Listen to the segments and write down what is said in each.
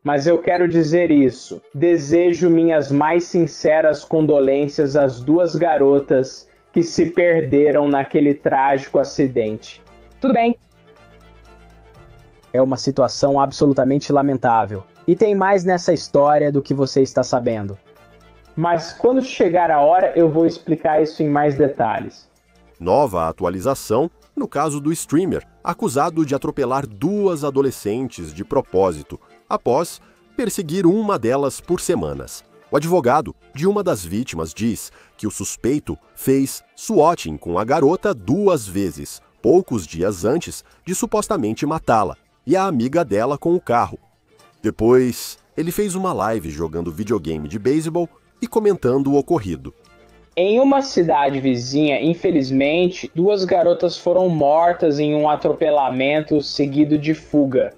Mas eu quero dizer isso. Desejo minhas mais sinceras condolências às duas garotas que se perderam naquele trágico acidente. Tudo bem. É uma situação absolutamente lamentável. E tem mais nessa história do que você está sabendo. Mas quando chegar a hora, eu vou explicar isso em mais detalhes. Nova atualização no caso do streamer, acusado de atropelar duas adolescentes de propósito, após perseguir uma delas por semanas. O advogado de uma das vítimas diz que o suspeito fez swatting com a garota 2 vezes, poucos dias antes de supostamente matá-la, e a amiga dela com o carro. Depois, ele fez uma live jogando videogame de beisebol e comentando o ocorrido. Em uma cidade vizinha, infelizmente, 2 garotas foram mortas em um atropelamento seguido de fuga.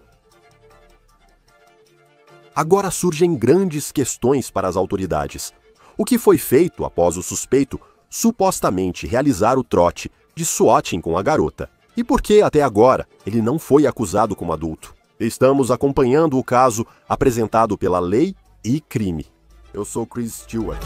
Agora surgem grandes questões para as autoridades. O que foi feito após o suspeito supostamente realizar o trote de swatting com a garota? E por que, até agora, ele não foi acusado como adulto? Estamos acompanhando o caso apresentado pela Lei e Crime. Eu sou Chris Stewart.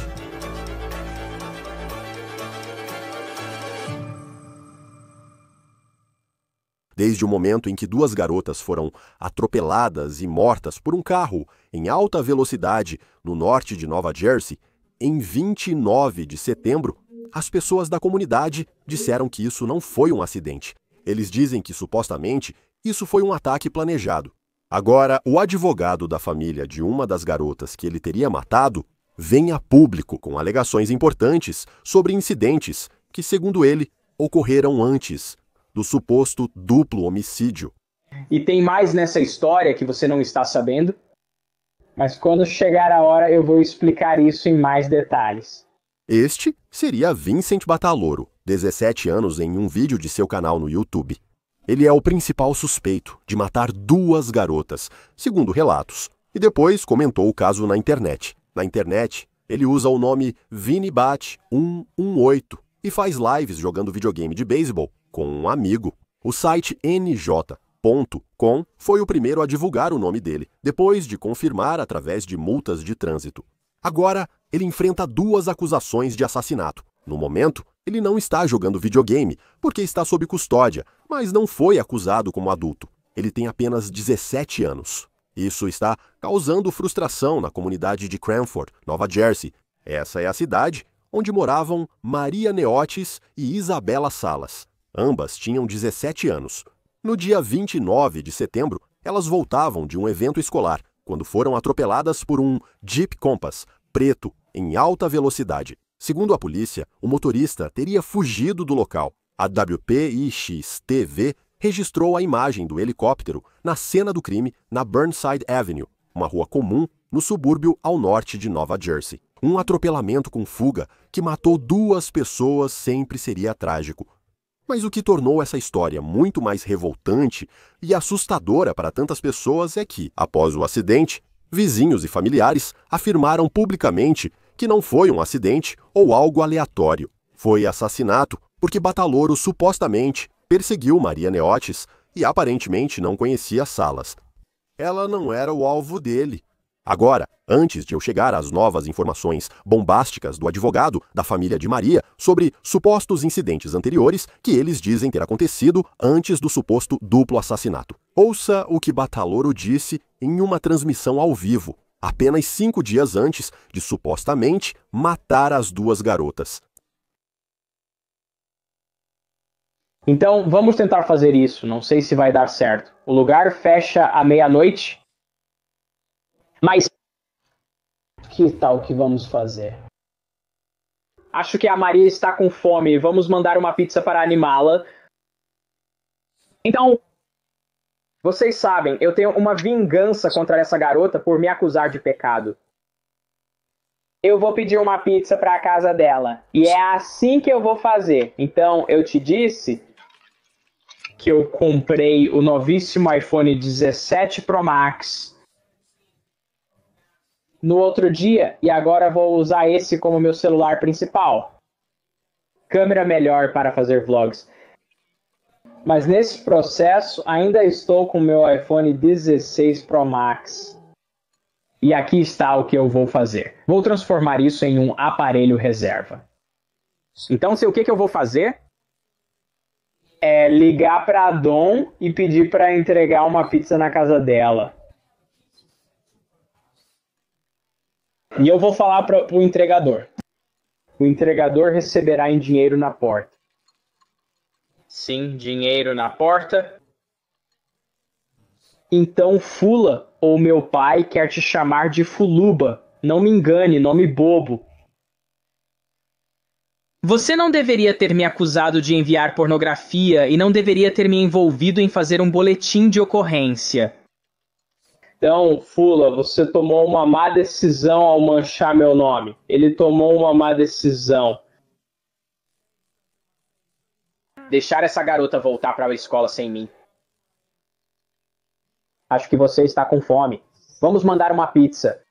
Desde o momento em que 2 garotas foram atropeladas e mortas por um carro em alta velocidade no norte de Nova Jersey, em 29 de setembro, as pessoas da comunidade disseram que isso não foi um acidente. Eles dizem que, supostamente, isso foi um ataque planejado. Agora, o advogado da família de uma das garotas que ele teria matado vem a público com alegações importantes sobre incidentes que, segundo ele, ocorreram antes do suposto duplo homicídio. E tem mais nessa história que você não está sabendo? Mas quando chegar a hora eu vou explicar isso em mais detalhes. Este seria Vincent Bataloro, 17 anos, em um vídeo de seu canal no YouTube. Ele é o principal suspeito de matar 2 garotas, segundo relatos, e depois comentou o caso na internet. Na internet, ele usa o nome ViniBat118 e faz lives jogando videogame de beisebol com um amigo. O site nj.com foi o primeiro a divulgar o nome dele, depois de confirmar através de multas de trânsito. Agora, ele enfrenta 2 acusações de assassinato. No momento, ele não está jogando videogame, porque está sob custódia, mas não foi acusado como adulto. Ele tem apenas 17 anos. Isso está causando frustração na comunidade de Cranford, Nova Jersey. Essa é a cidade onde moravam Maria Neotes e Isabela Salas. Ambas tinham 17 anos. No dia 29 de setembro, elas voltavam de um evento escolar, quando foram atropeladas por um Jeep Compass preto em alta velocidade. Segundo a polícia, o motorista teria fugido do local. A WPIX-TV registrou a imagem do helicóptero na cena do crime na Burnside Avenue, uma rua comum no subúrbio ao norte de Nova Jersey. Um atropelamento com fuga que matou 2 pessoas sempre seria trágico. Mas o que tornou essa história muito mais revoltante e assustadora para tantas pessoas é que, após o acidente, vizinhos e familiares afirmaram publicamente que não foi um acidente ou algo aleatório. Foi assassinato porque Bataloro supostamente perseguiu Maria Neotes e aparentemente não conhecia Salas. Ela não era o alvo dele. Agora, antes de eu chegar às novas informações bombásticas do advogado da família de Maria sobre supostos incidentes anteriores que eles dizem ter acontecido antes do suposto duplo assassinato. Ouça o que Bataloro disse em uma transmissão ao vivo, apenas 5 dias antes de supostamente matar as 2 garotas. Então, vamos tentar fazer isso. Não sei se vai dar certo. O lugar fecha à meia-noite. Mas que tal que vamos fazer? Acho que a Maria está com fome. Vamos mandar uma pizza para animá-la. Então, vocês sabem, eu tenho uma vingança contra essa garota por me acusar de pecado. Eu vou pedir uma pizza para a casa dela. E é assim que eu vou fazer. Então, eu te disse que eu comprei o novíssimo iPhone 17 Pro Max no outro dia, e agora vou usar esse como meu celular principal. Câmera melhor para fazer vlogs. Mas nesse processo, ainda estou com meu iPhone 16 Pro Max. E aqui está o que eu vou fazer. Vou transformar isso em um aparelho reserva. Então, o que eu vou fazer? É ligar para a Dawn e pedir para entregar uma pizza na casa dela. E eu vou falar para o entregador. O entregador receberá em dinheiro na porta. Sim, dinheiro na porta. Então Fula, ou meu pai, quer te chamar de Fuluba. Não me engane, nome bobo. Você não deveria ter me acusado de enviar pornografia e não deveria ter me envolvido em fazer um boletim de ocorrência. Então, Fula, você tomou uma má decisão ao manchar meu nome. Ele tomou uma má decisão. Deixar essa garota voltar para a escola sem mim. Acho que você está com fome. Vamos mandar uma pizza.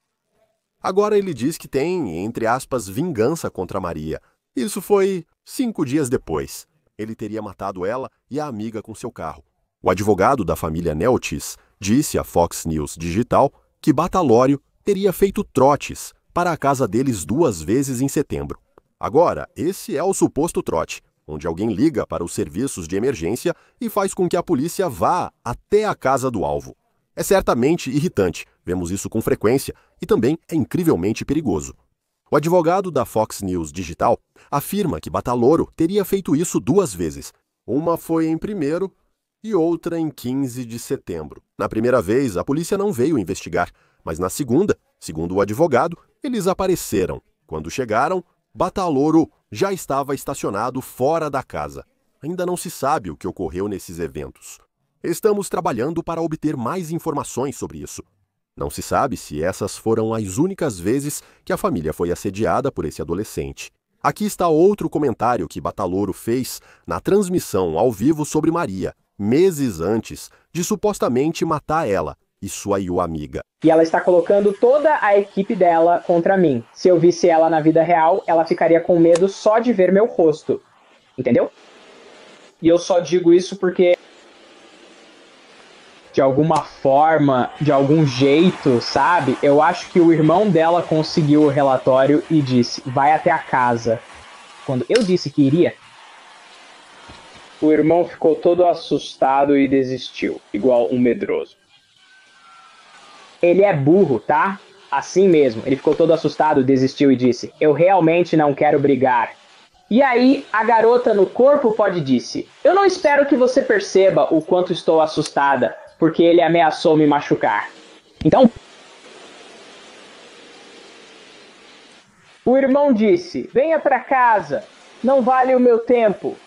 Agora ele diz que tem, entre aspas, vingança contra Maria. Isso foi 5 dias depois. Ele teria matado ela e a amiga com seu carro. O advogado da família Neotis disse à Fox News Digital que Batalório teria feito trotes para a casa deles 2 vezes em setembro. Agora, esse é o suposto trote, onde alguém liga para os serviços de emergência e faz com que a polícia vá até a casa do alvo. É certamente irritante, vemos isso com frequência, e também é incrivelmente perigoso. O advogado da Fox News Digital afirma que Bataloro teria feito isso 2 vezes. Uma foi em 1º e outra em 15 de setembro. Na primeira vez, a polícia não veio investigar, mas na segunda, segundo o advogado, eles apareceram. Quando chegaram, Bataloro já estava estacionado fora da casa. Ainda não se sabe o que ocorreu nesses eventos. Estamos trabalhando para obter mais informações sobre isso. Não se sabe se essas foram as únicas vezes que a família foi assediada por esse adolescente. Aqui está outro comentário que Bataloro fez na transmissão ao vivo sobre Maria, meses antes de supostamente matar ela e sua amiga. E ela está colocando toda a equipe dela contra mim. Se eu visse ela na vida real, ela ficaria com medo só de ver meu rosto. Entendeu? E eu só digo isso porque de alguma forma, de algum jeito, sabe? Eu acho que o irmão dela conseguiu o relatório e disse, vai até a casa. Quando eu disse que iria, o irmão ficou todo assustado e desistiu, igual um medroso. Ele é burro, tá? Assim mesmo, ele ficou todo assustado, desistiu e disse, eu realmente não quero brigar. E aí, a garota no corpo pode disse, eu não espero que você perceba o quanto estou assustada, porque ele ameaçou me machucar. Então, o irmão disse, venha pra casa, não vale o meu tempo.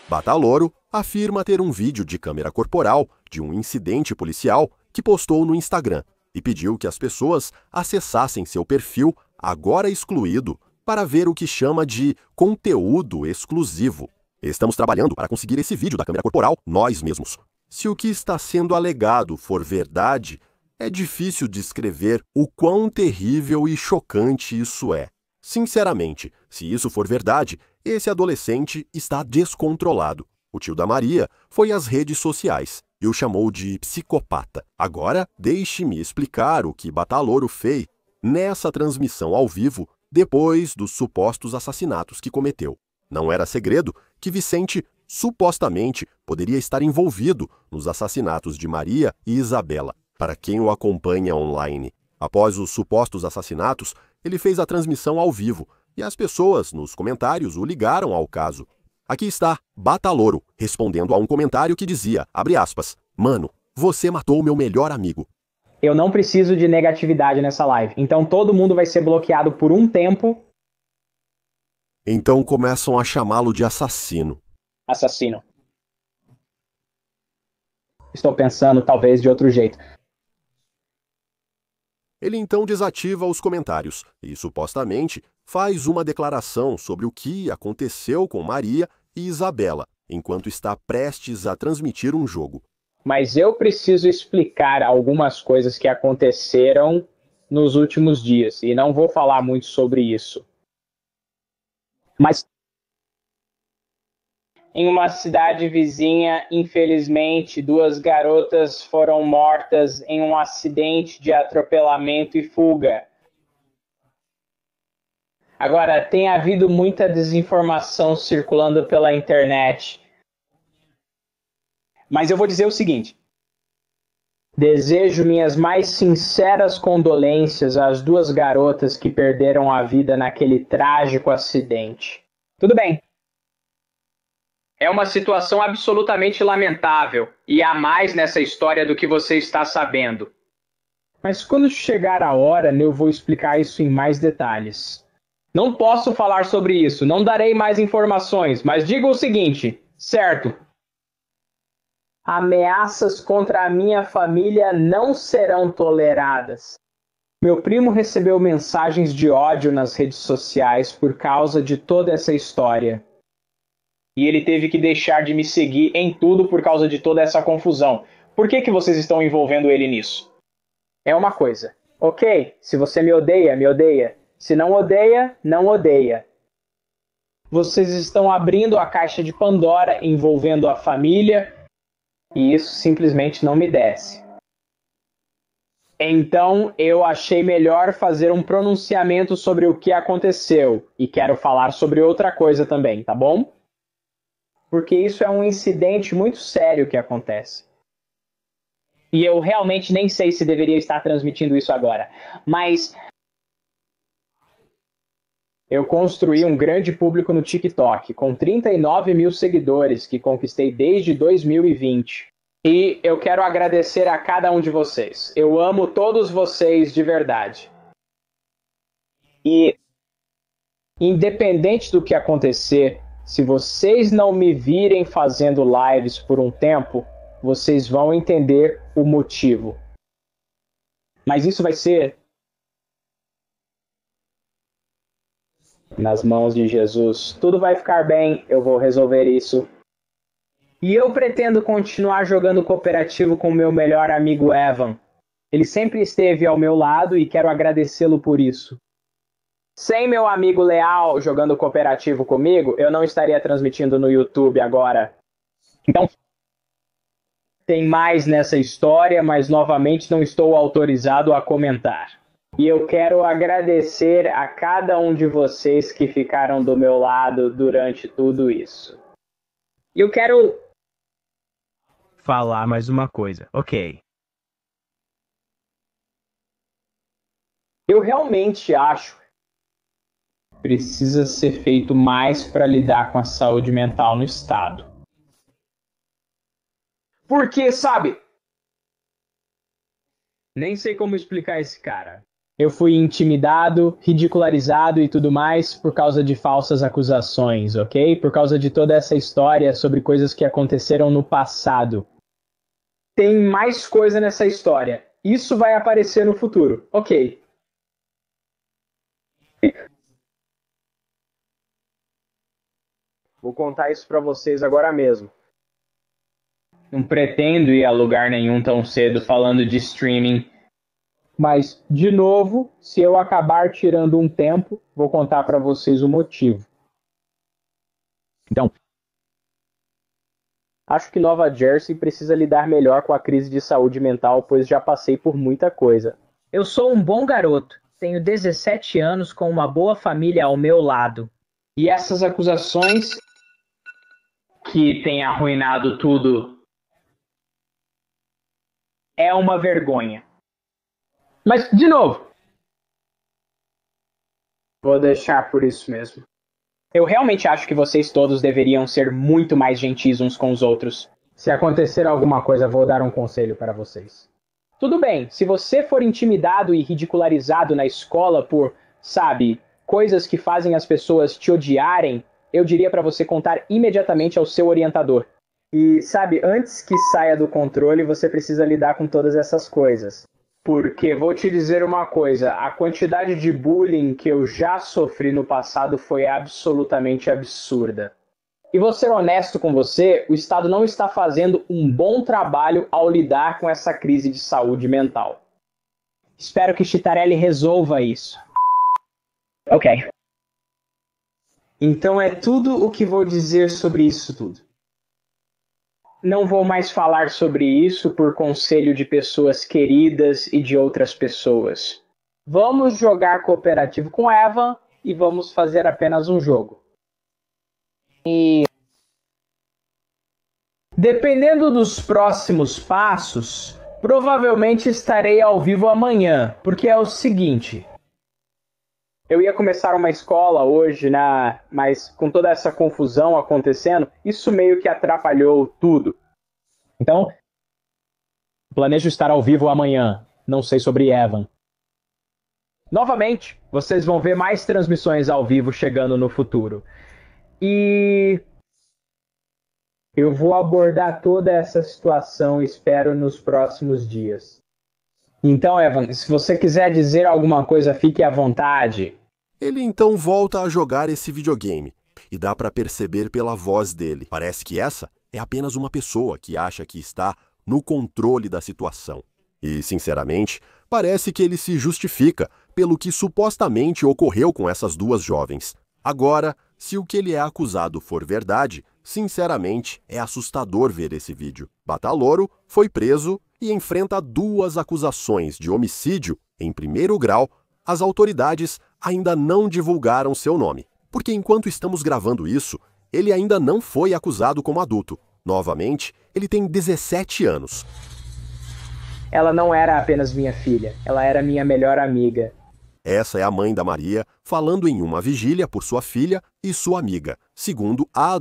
Bataloro afirma ter um vídeo de câmera corporal de um incidente policial que postou no Instagram e pediu que as pessoas acessassem seu perfil, agora excluído, para ver o que chama de conteúdo exclusivo. Estamos trabalhando para conseguir esse vídeo da câmera corporal nós mesmos. Se o que está sendo alegado for verdade, é difícil descrever o quão terrível e chocante isso é. Sinceramente, se isso for verdade, esse adolescente está descontrolado. O tio da Maria foi às redes sociais e o chamou de psicopata. Agora, deixe-me explicar o que Bataloro fez nessa transmissão ao vivo depois dos supostos assassinatos que cometeu. Não era segredo que Vicente supostamente poderia estar envolvido nos assassinatos de Maria e Isabela. Para quem o acompanha online, após os supostos assassinatos, ele fez a transmissão ao vivo e as pessoas nos comentários o ligaram ao caso. Aqui está Bataloro respondendo a um comentário que dizia, abre aspas, mano, você matou meu melhor amigo. Eu não preciso de negatividade nessa live, então todo mundo vai ser bloqueado por um tempo. Então começam a chamá-lo de assassino. Assassino. Estou pensando talvez de outro jeito. Ele então desativa os comentários e, supostamente, faz uma declaração sobre o que aconteceu com Maria e Isabela, enquanto está prestes a transmitir um jogo. Mas eu preciso explicar algumas coisas que aconteceram nos últimos dias, e não vou falar muito sobre isso. Mas Em uma cidade vizinha, infelizmente, duas garotas foram mortas em um acidente de atropelamento e fuga. Agora, tem havido muita desinformação circulando pela internet. Mas eu vou dizer o seguinte. Desejo minhas mais sinceras condolências às duas garotas que perderam a vida naquele trágico acidente. Tudo bem. É uma situação absolutamente lamentável, e há mais nessa história do que você está sabendo. Mas quando chegar a hora, eu vou explicar isso em mais detalhes. Não posso falar sobre isso, não darei mais informações, mas digo o seguinte, certo? Ameaças contra a minha família não serão toleradas. Meu primo recebeu mensagens de ódio nas redes sociais por causa de toda essa história. E ele teve que deixar de me seguir em tudo por causa de toda essa confusão. Por que vocês estão envolvendo ele nisso? É uma coisa. Ok, se você me odeia, me odeia. Se não odeia, não odeia. Vocês estão abrindo a caixa de Pandora envolvendo a família e isso simplesmente não me desce. Então eu achei melhor fazer um pronunciamento sobre o que aconteceu e quero falar sobre outra coisa também, tá bom? Porque isso é um incidente muito sério que acontece. E eu realmente nem sei se deveria estar transmitindo isso agora, mas eu construí um grande público no TikTok, com 39 mil seguidores que conquistei desde 2020. E eu quero agradecer a cada um de vocês. Eu amo todos vocês de verdade. E, independente do que acontecer, se vocês não me virem fazendo lives por um tempo, vocês vão entender o motivo. Mas isso vai ser nas mãos de Jesus. Tudo vai ficar bem, eu vou resolver isso. E eu pretendo continuar jogando cooperativo com o meu melhor amigo Evan. Ele sempre esteve ao meu lado e quero agradecê-lo por isso. Sem meu amigo leal jogando cooperativo comigo, eu não estaria transmitindo no YouTube agora. Então, tem mais nessa história, mas novamente não estou autorizado a comentar. E eu quero agradecer a cada um de vocês que ficaram do meu lado durante tudo isso. E eu quero falar mais uma coisa, ok? Eu realmente acho que precisa ser feito mais para lidar com a saúde mental no estado. Porque, sabe? Nem sei como explicar esse cara. Eu fui intimidado, ridicularizado e tudo mais por causa de falsas acusações, ok? Por causa de toda essa história sobre coisas que aconteceram no passado. Tem mais coisa nessa história. Isso vai aparecer no futuro, ok? Vou contar isso pra vocês agora mesmo. Não pretendo ir a lugar nenhum tão cedo falando de streaming. Mas, de novo, se eu acabar tirando um tempo, vou contar pra vocês o motivo. Então, acho que Nova Jersey precisa lidar melhor com a crise de saúde mental, pois já passei por muita coisa. Eu sou um bom garoto. Tenho 17 anos com uma boa família ao meu lado. E essas acusações que têm arruinado tudo é uma vergonha. Mas, de novo, vou deixar por isso mesmo. Eu realmente acho que vocês todos deveriam ser muito mais gentis uns com os outros. Se acontecer alguma coisa, vou dar um conselho para vocês. Tudo bem, se você for intimidado e ridicularizado na escola por, sabe, coisas que fazem as pessoas te odiarem, eu diria para você contar imediatamente ao seu orientador. E, sabe, antes que saia do controle, você precisa lidar com todas essas coisas. Porque, vou te dizer uma coisa, a quantidade de bullying que eu já sofri no passado foi absolutamente absurda. E vou ser honesto com você, o Estado não está fazendo um bom trabalho ao lidar com essa crise de saúde mental. Espero que Chitarelli resolva isso. Ok. Então é tudo o que vou dizer sobre isso tudo. Não vou mais falar sobre isso por conselho de pessoas queridas e de outras pessoas. Vamos jogar cooperativo com Evan e vamos fazer apenas um jogo. E dependendo dos próximos passos, provavelmente estarei ao vivo amanhã, porque é o seguinte. Eu ia começar uma escola hoje, né? Mas com toda essa confusão acontecendo, isso meio que atrapalhou tudo. Então, planejo estar ao vivo amanhã. Não sei sobre Evan. Novamente, vocês vão ver mais transmissões ao vivo chegando no futuro. E eu vou abordar toda essa situação, espero, nos próximos dias. Então, Evan, se você quiser dizer alguma coisa, fique à vontade. Ele então volta a jogar esse videogame, e dá para perceber pela voz dele. Parece que essa é apenas uma pessoa que acha que está no controle da situação. E, sinceramente, parece que ele se justifica pelo que supostamente ocorreu com essas duas jovens. Agora, se o que ele é acusado for verdade, sinceramente, é assustador ver esse vídeo. Bataloro foi preso e enfrenta duas acusações de homicídio em primeiro grau. As autoridades ainda não divulgaram seu nome, porque enquanto estamos gravando isso, ele ainda não foi acusado como adulto. Novamente, ele tem 17 anos. Ela não era apenas minha filha, ela era minha melhor amiga. Essa é a mãe da Maria falando em uma vigília por sua filha e sua amiga, segundo a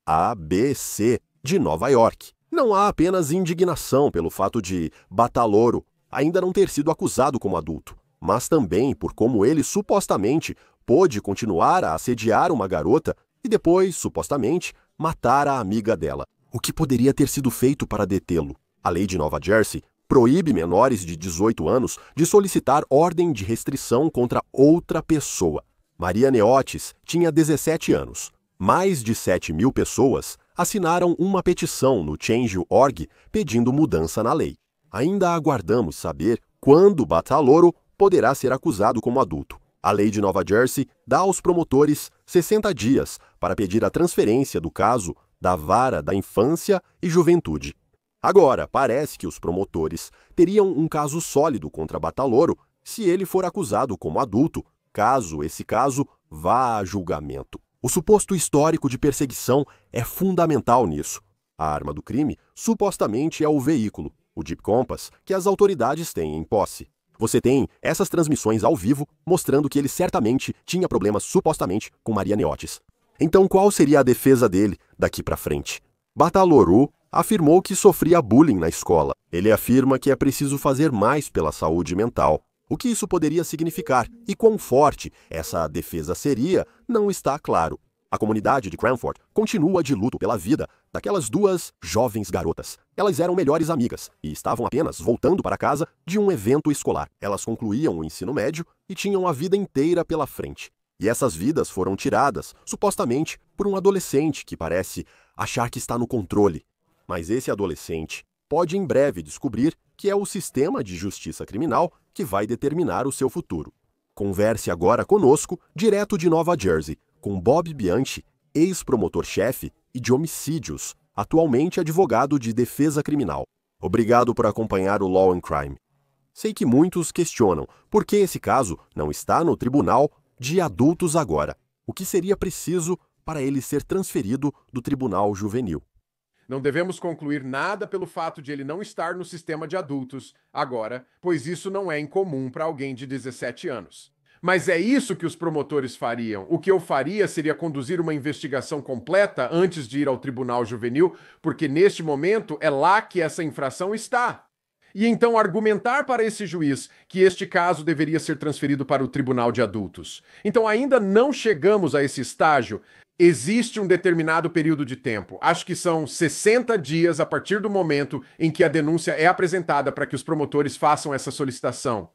WABC de Nova York. Não há apenas indignação pelo fato de Bataloro ainda não ter sido acusado como adulto, mas também por como ele supostamente pôde continuar a assediar uma garota e depois, supostamente, matar a amiga dela. O que poderia ter sido feito para detê-lo? A lei de Nova Jersey proíbe menores de 18 anos de solicitar ordem de restrição contra outra pessoa. Maria Neotes tinha 17 anos. Mais de 7.000 pessoas assinaram uma petição no Change.org pedindo mudança na lei. Ainda aguardamos saber quando Bataloro poderá ser acusado como adulto. A lei de Nova Jersey dá aos promotores 60 dias para pedir a transferência do caso da Vara da Infância e Juventude. Agora, parece que os promotores teriam um caso sólido contra Bataloro se ele for acusado como adulto, caso esse caso vá a julgamento. O suposto histórico de perseguição é fundamental nisso. A arma do crime supostamente é o veículo, o Jeep Compass, que as autoridades têm em posse. Você tem essas transmissões ao vivo mostrando que ele certamente tinha problemas supostamente com Maria Neotes. Então qual seria a defesa dele daqui para frente? Bataloro afirmou que sofria bullying na escola. Ele afirma que é preciso fazer mais pela saúde mental. O que isso poderia significar e quão forte essa defesa seria, não está claro. A comunidade de Cranford continua de luto pela vida daquelas duas jovens garotas. Elas eram melhores amigas e estavam apenas voltando para casa de um evento escolar. Elas concluíam o ensino médio e tinham a vida inteira pela frente. E essas vidas foram tiradas, supostamente, por um adolescente que parece achar que está no controle. Mas esse adolescente pode em breve descobrir que é o sistema de justiça criminal que vai determinar o seu futuro. Converse agora conosco, direto de Nova Jersey, com Bob Bianchi, ex-promotor-chefe e de homicídios, atualmente advogado de defesa criminal. Obrigado por acompanhar o Law and Crime. Sei que muitos questionam por que esse caso não está no tribunal de adultos agora. O que seria preciso para ele ser transferido do tribunal juvenil? Não devemos concluir nada pelo fato de ele não estar no sistema de adultos agora, pois isso não é incomum para alguém de 17 anos. Mas é isso que os promotores fariam. O que eu faria seria conduzir uma investigação completa antes de ir ao tribunal juvenil, porque neste momento é lá que essa infração está. E então argumentar para esse juiz que este caso deveria ser transferido para o tribunal de adultos. Então ainda não chegamos a esse estágio. Existe um determinado período de tempo, acho que são 60 dias a partir do momento em que a denúncia é apresentada para que os promotores façam essa solicitação.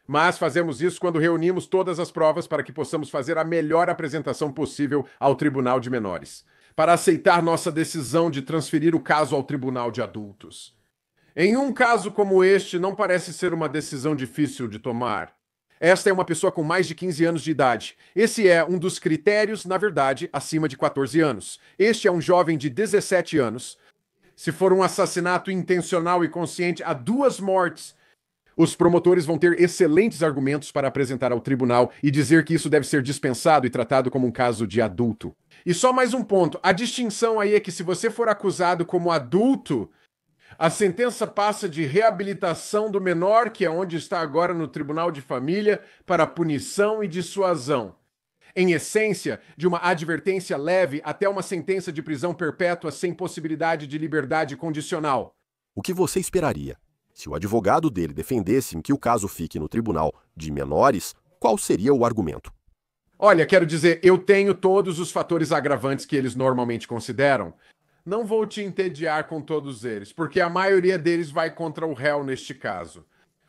Mas fazemos isso quando reunimos todas as provas para que possamos fazer a melhor apresentação possível ao Tribunal de Menores, para aceitar nossa decisão de transferir o caso ao Tribunal de Adultos. Em um caso como este, não parece ser uma decisão difícil de tomar. Esta é uma pessoa com mais de 15 anos de idade. Esse é um dos critérios, na verdade, acima de 14 anos. Este é um jovem de 17 anos. Se for um assassinato intencional e consciente, há 2 mortes. Os promotores vão ter excelentes argumentos para apresentar ao tribunal e dizer que isso deve ser dispensado e tratado como um caso de adulto. E só mais um ponto. A distinção aí é que se você for acusado como adulto, a sentença passa de reabilitação do menor, que é onde está agora no Tribunal de Família, para punição e dissuasão. Em essência, de uma advertência leve até uma sentença de prisão perpétua sem possibilidade de liberdade condicional. O que você esperaria? Se o advogado dele defendesse que o caso fique no tribunal de menores, qual seria o argumento? Olha, quero dizer, eu tenho todos os fatores agravantes que eles normalmente consideram. Não vou te entediar com todos eles, porque a maioria deles vai contra o réu neste caso.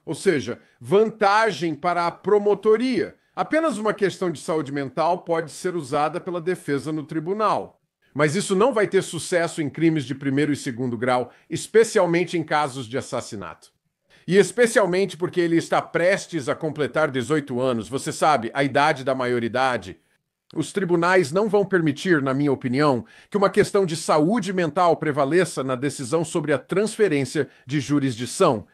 Ou seja, vantagem para a promotoria. Apenas uma questão de saúde mental pode ser usada pela defesa no tribunal. Mas isso não vai ter sucesso em crimes de primeiro e segundo grau, especialmente em casos de assassinato. E especialmente porque ele está prestes a completar 18 anos, você sabe, a idade da maioridade. Os tribunais não vão permitir, na minha opinião, que uma questão de saúde mental prevaleça na decisão sobre a transferência de jurisdição.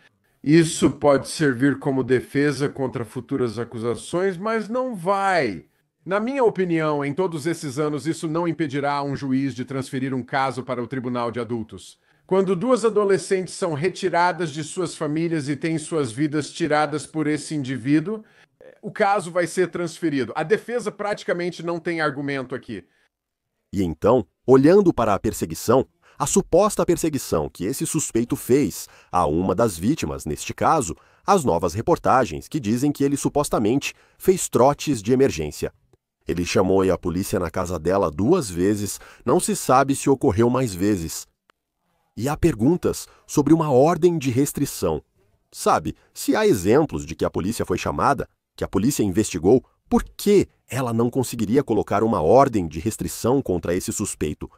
Isso pode servir como defesa contra futuras acusações, mas não vai. Na minha opinião, em todos esses anos, isso não impedirá um juiz de transferir um caso para o tribunal de adultos. Quando 2 adolescentes são retiradas de suas famílias e têm suas vidas tiradas por esse indivíduo, o caso vai ser transferido. A defesa praticamente não tem argumento aqui. E então, olhando para a perseguição, a suposta perseguição que esse suspeito fez a uma das vítimas, neste caso, as novas reportagens que dizem que ele supostamente fez trotes de emergência. Ele chamou a polícia na casa dela 2 vezes, não se sabe se ocorreu mais vezes. E há perguntas sobre uma ordem de restrição. Sabe, se há exemplos de que a polícia foi chamada, que a polícia investigou, por que ela não conseguiria colocar uma ordem de restrição contra esse suspeito?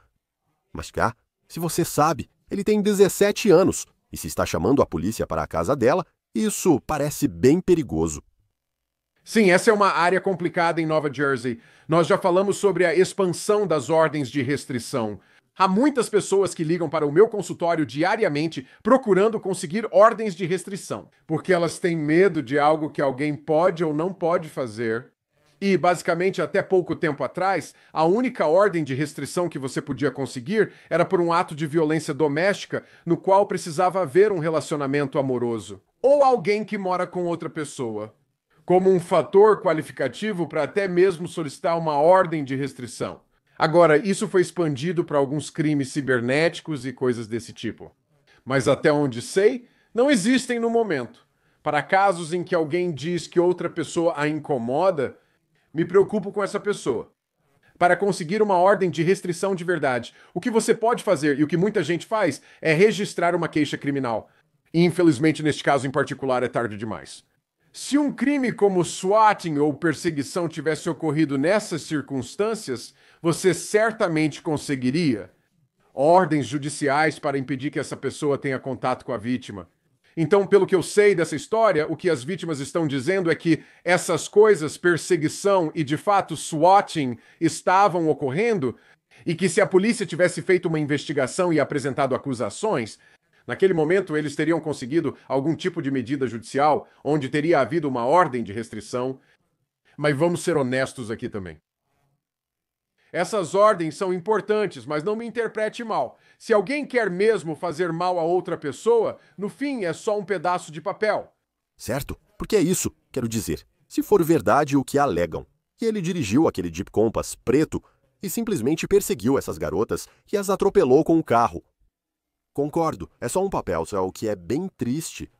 Mas cá, se você sabe, ele tem 17 anos e se está chamando a polícia para a casa dela, isso parece bem perigoso. Sim, essa é uma área complicada em Nova Jersey. Nós já falamos sobre a expansão das ordens de restrição. Há muitas pessoas que ligam para o meu consultório diariamente procurando conseguir ordens de restrição, porque elas têm medo de algo que alguém pode ou não pode fazer. E, basicamente, até pouco tempo atrás, a única ordem de restrição que você podia conseguir era por um ato de violência doméstica no qual precisava haver um relacionamento amoroso, ou alguém que mora com outra pessoa, como um fator qualificativo para até mesmo solicitar uma ordem de restrição. Agora, isso foi expandido para alguns crimes cibernéticos e coisas desse tipo. Mas até onde sei, não existem no momento. Para casos em que alguém diz que outra pessoa a incomoda, me preocupo com essa pessoa. Para conseguir uma ordem de restrição de verdade, o que você pode fazer, e o que muita gente faz, é registrar uma queixa criminal. E, infelizmente, neste caso em particular, é tarde demais. Se um crime como swatting ou perseguição tivesse ocorrido nessas circunstâncias, você certamente conseguiria ordens judiciais para impedir que essa pessoa tenha contato com a vítima. Então, pelo que eu sei dessa história, o que as vítimas estão dizendo é que essas coisas, perseguição e, de fato, swatting, estavam ocorrendo e que se a polícia tivesse feito uma investigação e apresentado acusações, naquele momento eles teriam conseguido algum tipo de medida judicial onde teria havido uma ordem de restrição. Mas vamos ser honestos aqui também. Essas ordens são importantes, mas não me interprete mal. Se alguém quer mesmo fazer mal a outra pessoa, no fim é só um pedaço de papel. Certo? Porque é isso, quero dizer. Se for verdade o que alegam, que ele dirigiu aquele Jeep Compass preto e simplesmente perseguiu essas garotas e as atropelou com o carro. Concordo, é só um papel, só o que é bem triste.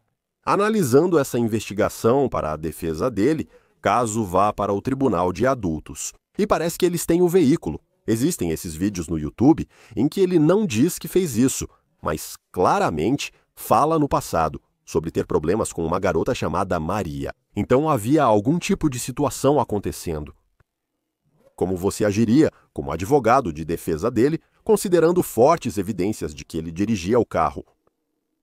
Analisando essa investigação para a defesa dele, caso vá para o tribunal de adultos. E parece que eles têm o veículo. Existem esses vídeos no YouTube em que ele não diz que fez isso, mas claramente fala no passado sobre ter problemas com uma garota chamada Maria. Então havia algum tipo de situação acontecendo. Como você agiria como advogado de defesa dele, considerando fortes evidências de que ele dirigia o carro?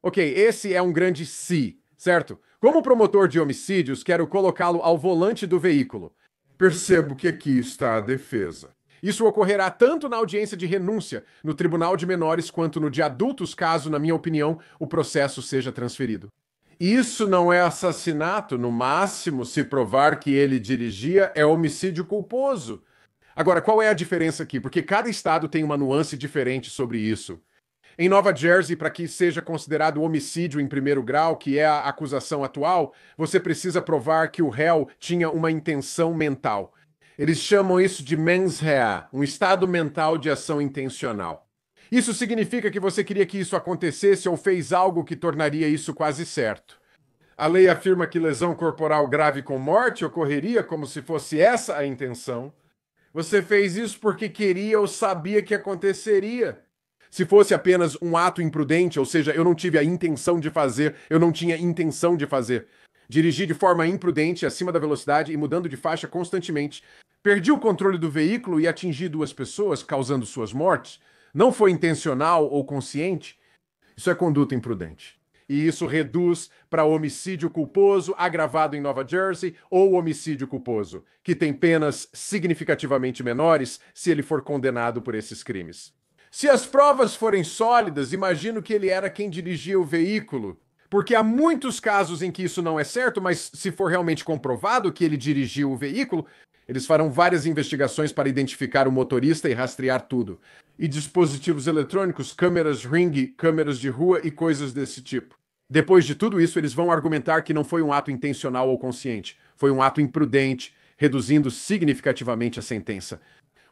Ok, esse é um grande se, certo? Como promotor de homicídios, quero colocá-lo ao volante do veículo. Percebo que aqui está a defesa. Isso ocorrerá tanto na audiência de renúncia no Tribunal de Menores quanto no de adultos, caso, na minha opinião, o processo seja transferido. Isso não é assassinato, no máximo, se provar que ele dirigia, é homicídio culposo. Agora, qual é a diferença aqui? Porque cada estado tem uma nuance diferente sobre isso. Em Nova Jersey, para que seja considerado homicídio em primeiro grau, que é a acusação atual, você precisa provar que o réu tinha uma intenção mental. Eles chamam isso de mens rea, um estado mental de ação intencional. Isso significa que você queria que isso acontecesse ou fez algo que tornaria isso quase certo. A lei afirma que lesão corporal grave com morte ocorreria como se fosse essa a intenção. Você fez isso porque queria ou sabia que aconteceria. Se fosse apenas um ato imprudente, ou seja, eu não tive a intenção de fazer, eu não tinha intenção de fazer. Dirigi de forma imprudente, acima da velocidade e mudando de faixa constantemente. Perdi o controle do veículo e atingi duas pessoas, causando suas mortes. Não foi intencional ou consciente. Isso é conduta imprudente. E isso reduz para homicídio culposo agravado em Nova Jersey ou homicídio culposo, que tem penas significativamente menores se ele for condenado por esses crimes. Se as provas forem sólidas, imagino que ele era quem dirigia o veículo, porque há muitos casos em que isso não é certo, mas se for realmente comprovado que ele dirigiu o veículo, eles farão várias investigações para identificar o motorista e rastrear tudo. E dispositivos eletrônicos, câmeras Ring, câmeras de rua e coisas desse tipo. Depois de tudo isso, eles vão argumentar que não foi um ato intencional ou consciente, foi um ato imprudente, reduzindo significativamente a sentença.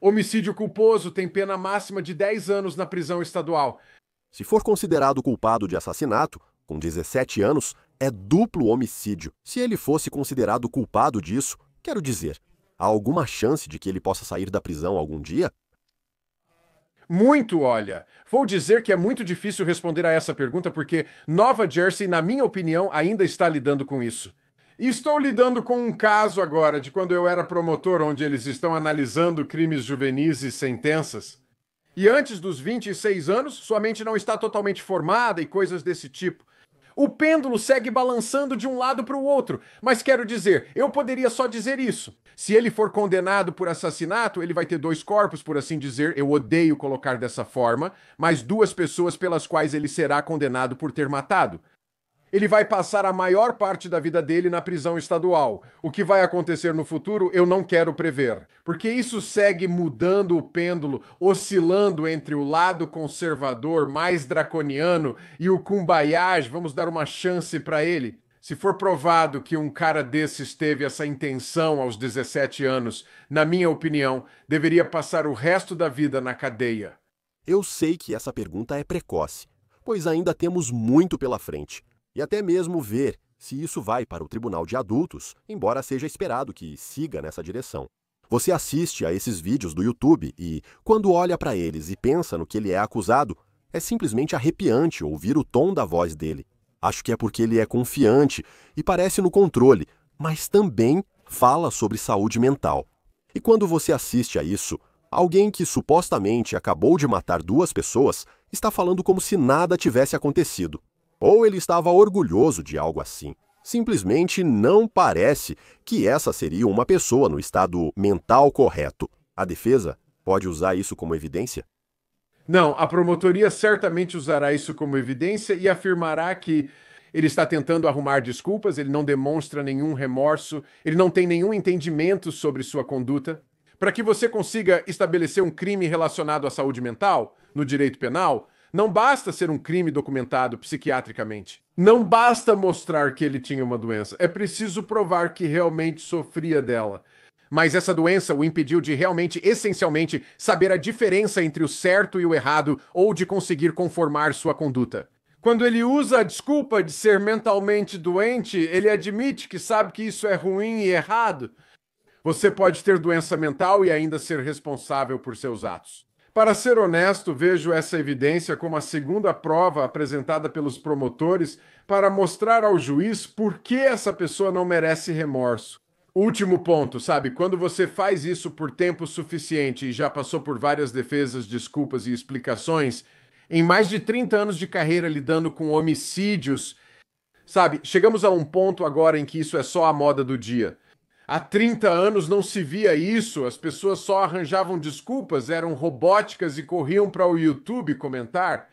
Homicídio culposo tem pena máxima de 10 anos na prisão estadual. Se for considerado culpado de assassinato, com 17 anos, é duplo homicídio. Se ele fosse considerado culpado disso, quero dizer, há alguma chance de que ele possa sair da prisão algum dia? Muito, olha. Vou dizer que é muito difícil responder a essa pergunta porque Nova Jersey, na minha opinião, ainda está lidando com isso. E estou lidando com um caso agora de quando eu era promotor, onde eles estão analisando crimes juvenis e sentenças. E antes dos 26 anos, sua mente não está totalmente formada e coisas desse tipo. O pêndulo segue balançando de um lado para o outro, mas quero dizer, eu poderia só dizer isso. Se ele for condenado por assassinato, ele vai ter dois corpos, por assim dizer. Eu odeio colocar dessa forma, mas duas pessoas pelas quais ele será condenado por ter matado. Ele vai passar a maior parte da vida dele na prisão estadual. O que vai acontecer no futuro, eu não quero prever. Porque isso segue mudando o pêndulo, oscilando entre o lado conservador, mais draconiano, e o kumbaya, vamos dar uma chance para ele. Se for provado que um cara desses teve essa intenção aos 17 anos, na minha opinião, deveria passar o resto da vida na cadeia. Eu sei que essa pergunta é precoce, pois ainda temos muito pela frente. E até mesmo ver se isso vai para o tribunal de adultos, embora seja esperado que siga nessa direção. Você assiste a esses vídeos do YouTube e, quando olha para eles e pensa no que ele é acusado, é simplesmente arrepiante ouvir o tom da voz dele. Acho que é porque ele é confiante e parece no controle, mas também fala sobre saúde mental. E quando você assiste a isso, alguém que supostamente acabou de matar duas pessoas está falando como se nada tivesse acontecido. Ou ele estava orgulhoso de algo assim. Simplesmente não parece que essa seria uma pessoa no estado mental correto. A defesa pode usar isso como evidência? Não, a promotoria certamente usará isso como evidência e afirmará que ele está tentando arrumar desculpas, ele não demonstra nenhum remorso, ele não tem nenhum entendimento sobre sua conduta. Para que você consiga estabelecer um crime relacionado à saúde mental, no direito penal, não basta ser um crime documentado psiquiatricamente. Não basta mostrar que ele tinha uma doença. É preciso provar que realmente sofria dela. Mas essa doença o impediu de realmente, essencialmente, saber a diferença entre o certo e o errado ou de conseguir conformar sua conduta. Quando ele usa a desculpa de ser mentalmente doente, ele admite que sabe que isso é ruim e errado. Você pode ter doença mental e ainda ser responsável por seus atos. Para ser honesto, vejo essa evidência como a segunda prova apresentada pelos promotores para mostrar ao juiz por que essa pessoa não merece remorso. Último ponto, sabe? Quando você faz isso por tempo suficiente e já passou por várias defesas, desculpas e explicações, em mais de 30 anos de carreira lidando com homicídios, Sabe, chegamos a um ponto agora em que isso é só a moda do dia. Há 30 anos não se via isso, as pessoas só arranjavam desculpas, eram robóticas e corriam para o YouTube comentar.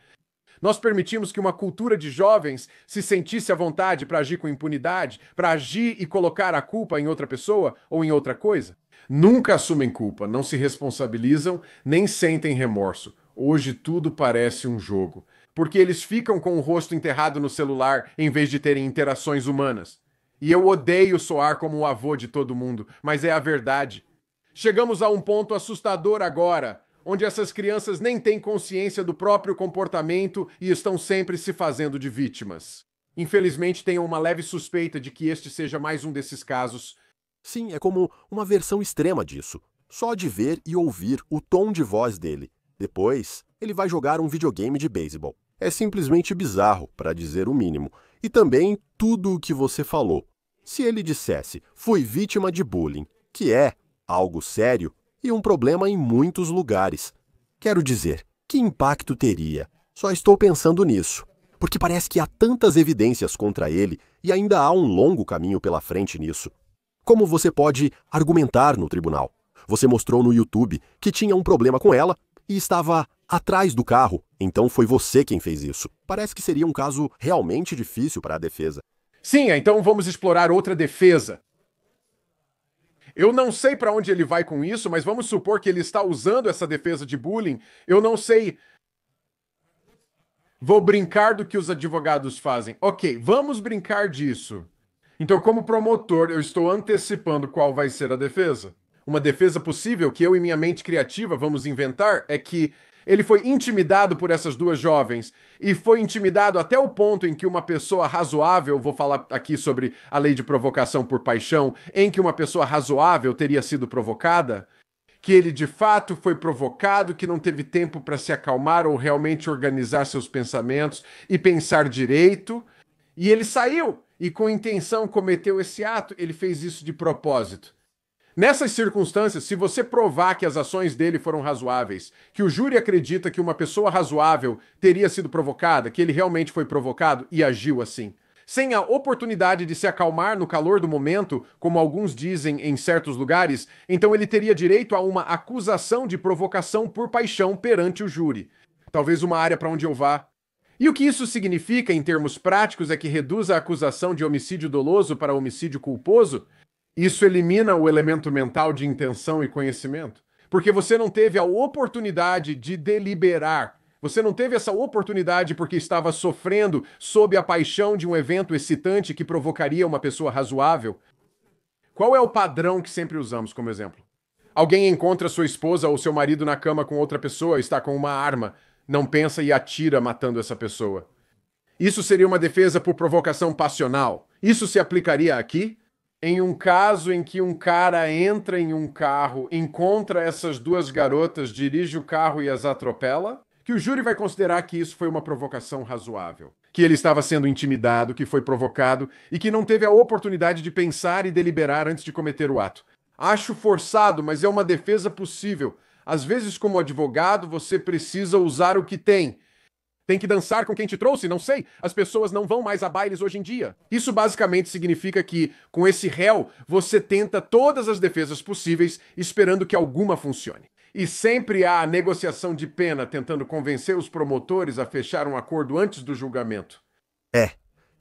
Nós permitimos que uma cultura de jovens se sentisse à vontade para agir com impunidade, para agir e colocar a culpa em outra pessoa ou em outra coisa. Nunca assumem culpa, não se responsabilizam, nem sentem remorso. Hoje tudo parece um jogo, porque eles ficam com o rosto enterrado no celular em vez de terem interações humanas. E eu odeio soar como o avô de todo mundo, mas é a verdade. Chegamos a um ponto assustador agora, onde essas crianças nem têm consciência do próprio comportamento e estão sempre se fazendo de vítimas. Infelizmente, tenho uma leve suspeita de que este seja mais um desses casos. Sim, é como uma versão extrema disso. Só de ver e ouvir o tom de voz dele. Depois, ele vai jogar um videogame de beisebol. É simplesmente bizarro, para dizer o mínimo. E também tudo o que você falou. Se ele dissesse, fui vítima de bullying, que é algo sério e um problema em muitos lugares. Quero dizer, que impacto teria? Só estou pensando nisso, porque parece que há tantas evidências contra ele e ainda há um longo caminho pela frente nisso. Como você pode argumentar no tribunal? Você mostrou no YouTube que tinha um problema com ela e estava atrás do carro, então foi você quem fez isso. Parece que seria um caso realmente difícil para a defesa. Sim, então vamos explorar outra defesa. Eu não sei para onde ele vai com isso, mas vamos supor que ele está usando essa defesa de bullying. Eu não sei. Vou brincar do que os advogados fazem. Ok, vamos brincar disso. Então, como promotor, eu estou antecipando qual vai ser a defesa. Uma defesa possível que eu e minha mente criativa vamos inventar é que ele foi intimidado por essas duas jovens e foi intimidado até o ponto em que uma pessoa razoável, vou falar aqui sobre a lei de provocação por paixão, em que uma pessoa razoável teria sido provocada, que ele de fato foi provocado, que não teve tempo para se acalmar ou realmente organizar seus pensamentos e pensar direito, e ele saiu e com intenção cometeu esse ato, ele fez isso de propósito. Nessas circunstâncias, se você provar que as ações dele foram razoáveis, que o júri acredita que uma pessoa razoável teria sido provocada, que ele realmente foi provocado e agiu assim, sem a oportunidade de se acalmar no calor do momento, como alguns dizem em certos lugares, então ele teria direito a uma acusação de provocação por paixão perante o júri. Talvez uma área para onde eu vá. E o que isso significa em termos práticos é que reduz a acusação de homicídio doloso para homicídio culposo. Isso elimina o elemento mental de intenção e conhecimento, porque você não teve a oportunidade de deliberar. Você não teve essa oportunidade porque estava sofrendo sob a paixão de um evento excitante que provocaria uma pessoa razoável. Qual é o padrão que sempre usamos como exemplo? Alguém encontra sua esposa ou seu marido na cama com outra pessoa, está com uma arma, não pensa e atira matando essa pessoa. Isso seria uma defesa por provocação passional. Isso se aplicaria aqui? Em um caso em que um cara entra em um carro, encontra essas duas garotas, dirige o carro e as atropela, que o júri vai considerar que isso foi uma provocação razoável. Que ele estava sendo intimidado, que foi provocado e que não teve a oportunidade de pensar e deliberar antes de cometer o ato. Acho forçado, mas é uma defesa possível. Às vezes, como advogado, você precisa usar o que tem. Tem que dançar com quem te trouxe? Não sei. As pessoas não vão mais a bailes hoje em dia. Isso basicamente significa que, com esse réu, você tenta todas as defesas possíveis, esperando que alguma funcione. E sempre há a negociação de pena tentando convencer os promotores a fechar um acordo antes do julgamento.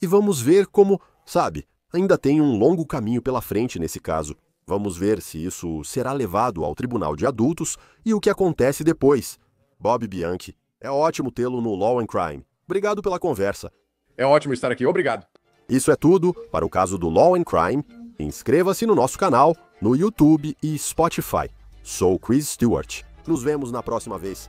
E vamos ver como, sabe, ainda tem um longo caminho pela frente nesse caso. Vamos ver se isso será levado ao tribunal de adultos e o que acontece depois. Bob Bianchi. É ótimo tê-lo no Law and Crime. Obrigado pela conversa. É ótimo estar aqui, obrigado. Isso é tudo para o caso do Law and Crime. Inscreva-se no nosso canal, no YouTube e Spotify. Sou Chris Stewart. Nos vemos na próxima vez.